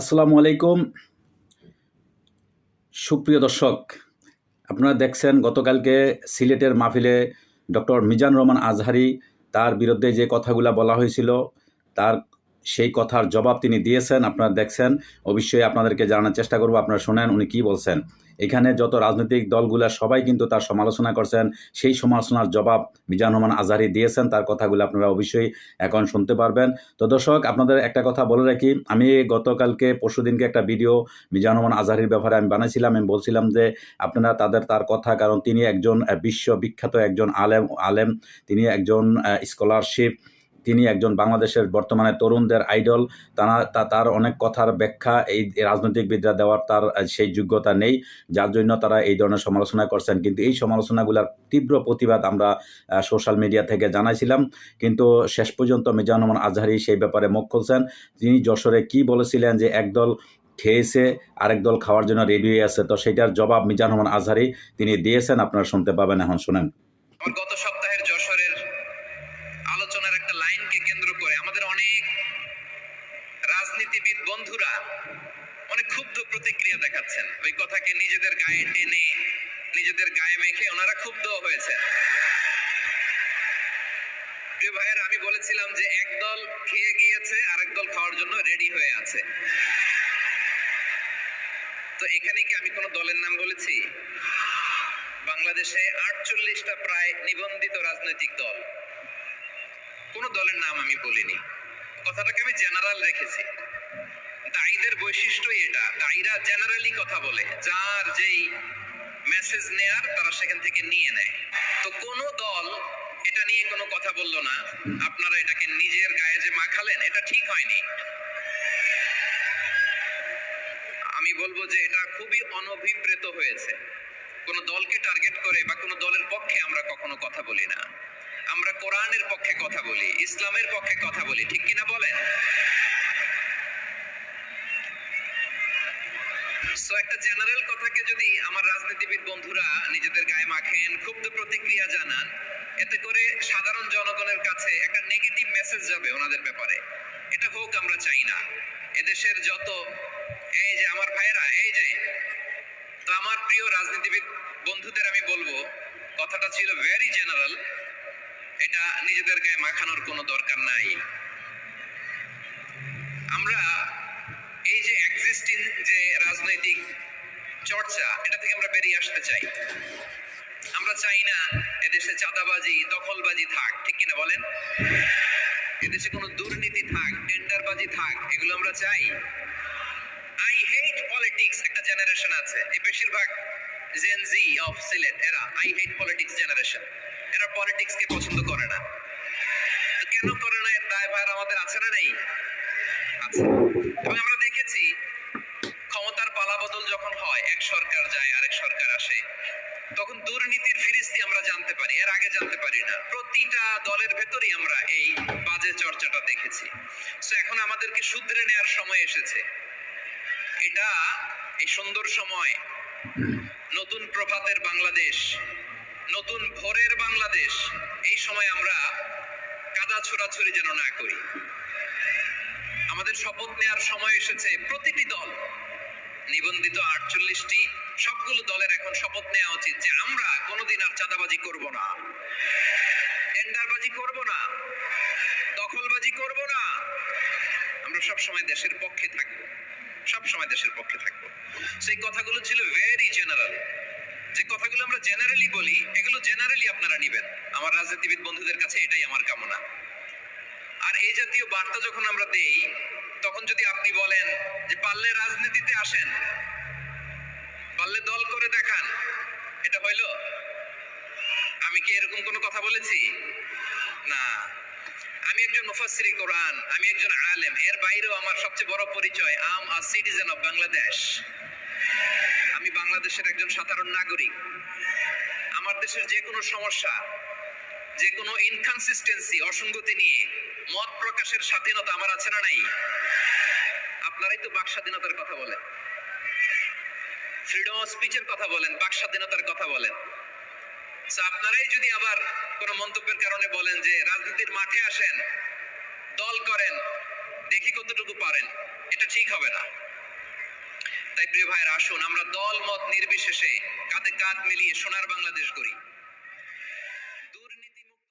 আসসালামু আলাইকুম সুপ্রিয় দর্শক, আপনারা দেখছেন গতকালকে সিলেটের মাহফিলে ডক্টর মিজানুর রহমান আজহারী তার বিরুদ্ধে যে কথাগুলো বলা হয়েছিল তার সেই কথার জবাব তিনি দিয়েছেন। আপনারা দেখছেন, অবশ্যই আপনাদেরকে জানানোর চেষ্টা করব, আপনারা শোনেন উনি কী বলছেন। এখানে যত রাজনৈতিক দলগুলো সবাই কিন্তু তার সমালোচনা করছেন, সেই সমালোচনার জবাব মিজানুর রহমান আজহারী দিয়েছেন। তার কথাগুলো আপনারা অবশ্যই এখন শুনতে পারবেন। তো দর্শক, আপনাদের একটা কথা বলে রাখি, আমি গতকালকে পরশুদিনকে একটা ভিডিও মিজানুর রহমান আজহারীর ব্যাপারে আমি বানাইছিলাম। আমি বলছিলাম যে আপনারা তার কথা, কারণ তিনি একজন বিশ্ববিখ্যাত একজন আলেম, তিনি একজন স্কলারশিপ, তিনি একজন বাংলাদেশের বর্তমানে তরুণদের আইডল। তার অনেক কথার ব্যাখ্যা এই রাজনৈতিকবিদরা দেওয়ার তার সেই যোগ্যতা নেই, যার জন্য তারা এই ধরনের সমালোচনা করছেন। কিন্তু এই সমালোচনাগুলোর তীব্র প্রতিবাদ আমরা সোশ্যাল মিডিয়া থেকে জানাইছিলাম, কিন্তু শেষ পর্যন্ত মিজানুর রহমান আজহারী সেই ব্যাপারে মুখ খুলছেন। তিনি যশোরে কি বলেছিলেন যে একদল খেয়েছে আরেক দল খাওয়ার জন্য রেডি হয়ে আছে, তো সেটার জবাব মিজানুর রহমান আজহারী তিনি দিয়েছেন। আপনারা শুনতে পাবেন, এখন শুনেন। গত সপ্তাহের যশোরের আলোচনার একটা লাইনকে কেন্দ্র করে আমাদের অনেক রাজনীতিবিদ বন্ধুরা অনেক ক্ষুব্ধ প্রতিক্রিয়া দেখাচ্ছেন। ওই কথাকে নিজেদের গায়ে টেনে, নিজেদের গায়ে মেখে ওনারা ক্ষুব্ধ হয়েছেন। প্রিয় ভাইয়ের, আমি বলেছিলাম যে একদল খেয়ে গিয়েছে আরেক দল খাওয়ার জন্য রেডি হয়ে আছে। তো এখানে কি আমি কোনো দলের নাম বলেছি? বাংলাদেশে 48টা প্রায় নিবন্ধিত রাজনৈতিক দল, কোন দলের নাম আমি বলিনি। কথাটাকে আমি জেনারেল রেখেছি। দায়ীদের বৈশিষ্ট্যই এটা, দায়ীরা জেনারেলি কথা বলে, যার যেই মেসেজ নেয়ার তারা সেখান থেকে নিয়ে নেয়। তো কোন দল এটা নিয়ে কোনো কথা বললো না। আপনারা এটাকে নিজের গায়ে যে মাখালেন, এটা ঠিক হয়নি। আমি বলবো যে এটা খুবই অনভিপ্রেত হয়েছে। কোন দলকে টার্গেট করে বা কোন দলের পক্ষে আমরা কখনো কথা বলি না। আমরা কোরআনের পক্ষে কথা বলি, ইসলামের পক্ষে কথা বলি, ঠিক কিনা বলেন? সো একটা জেনারেল কথাকে যদি আমার রাজনীতিবিদ বন্ধুরা নিজেদের গায়ে মাখেন, ক্ষুব্ধ প্রতিক্রিয়া জানান, এতে করে সাধারণ জনগণের কাছে একটা নেগেটিভ মেসেজ যাবে ওনাদের ব্যাপারে। এটা হোক আমরা চাই না। এদেশের যত এই যে আমার ভাইয়েরা, এই যে, তো আমার প্রিয় রাজনীতিবিদ বন্ধুদের আমি বলবো, কথাটা ছিল ভেরি জেনারেল, এটা নিজেদের গায়ে মাখানোর কোনো দরকার নাই। আমরা এই যে এক্সিস্টিং যে রাজনৈতিক চর্চা, এটা থেকে আমরা বেরিয়ে আসতে চাই। আমরা চাই না এদেশে চাঁদাবাজি, দখলবাজি থাক, ঠিক কিনা বলেন? এদেশে কোনো দুর্নীতি থাক, টেন্ডারবাজি থাক, এগুলো আমরা চাই। আই হেট পলিটিক্স একটা জেনারেশন আছে, এই বেশিরভাগ জেন জি অফ সিলেট, এরা আই হেট পলিটিক্স জেনারেশন। এরা পলিটিক্সকে পছন্দ করে না। তো কেন করে না, এর দায়ভার আমাদের আছে না নেই? আছে। এবং আমরা দেখেছি ক্ষমতার পালাবদল যখন হয়, এক সরকার যায় আরেক সরকার আসে, তখন দুর্নীতির ফিরিস্তি আমরা জানতে পারি, এর আগে জানতে পারি না। প্রতিটা দলের ভেতরেই আমরা এই বাজে চর্চাটা দেখেছি। সো এখন আমাদেরকে শুধরে নেওয়ার সময় এসেছে। এটা এই সুন্দর সময়, নতুন প্রভাতের বাংলাদেশ, নতুন ভোরের বাংলাদেশ, এই সময় আমরা কাদা ছোড়াছুড়ি যেন না করি। আমাদের শপথ নেওয়ার সময় এসেছে। প্রতিটি দল, নিবন্ধিত 48টি, সবগুলো দলের এখন শপথ নেওয়া উচিত যে আমরা কোনোদিন আর চাঁদাবাজি করব না, টেন্ডারবাজি করব না, দখলবাজি করব না। আমরা সব সময় দেশের পক্ষে থাকবো, সব সময় দেশের পক্ষে থাকবো। সেই কথাগুলো ছিল ভেরি জেনারেল। যে কথাগুলো আমরা জেনারেলি বলি, এগুলো জেনারেলি আপনারা নিবেন। আমার রাজনীতিবিদ বন্ধুদের কাছে এটাই আমার কামনা। আর এই জাতীয় বার্তা যখন আমরা দেই, তখন যদি আপনি বলেন যে পারলে রাজনীতিতে আসেন, পারলে দল করে দেখান, এটা হইল? আমি কি এরকম কোনো কথা বলেছি? না। আমি একজন মুফাসসিরে কোরআন, আমি একজন আলেম, এর বাইরেও আমার সবচেয়ে বড় পরিচয় আম আ সিটিজেন অফ বাংলাদেশ। আমি বাংলাদেশের একজন সাধারণ নাগরিক। আমার দেশের যে কোনো সমস্যা, যে কোনো ইনকনসিস্টেন্সি, অসঙ্গতি নিয়ে মত প্রকাশের স্বাধীনতা আমার আছে না নাই? আপনারাই তো বাক স্বাধীনতার কথা বলেন, ফ্রিডম অফ স্পিচের কথা বলেন, বাক স্বাধীনতার কথা বলেন। আপনারাই যদি আবার কোন মন্তব্যের কারণে বলেন যে রাজনীতির মাঠে আসেন, দল করেন, দেখি কতটুকু পারেন, এটা ঠিক হবে না। তাই প্রিয় ভাইয়ের আসুন আমরা দল মত নির্বিশেষে কাঁধে কাঁধ মিলিয়ে সোনার বাংলাদেশ গড়ি।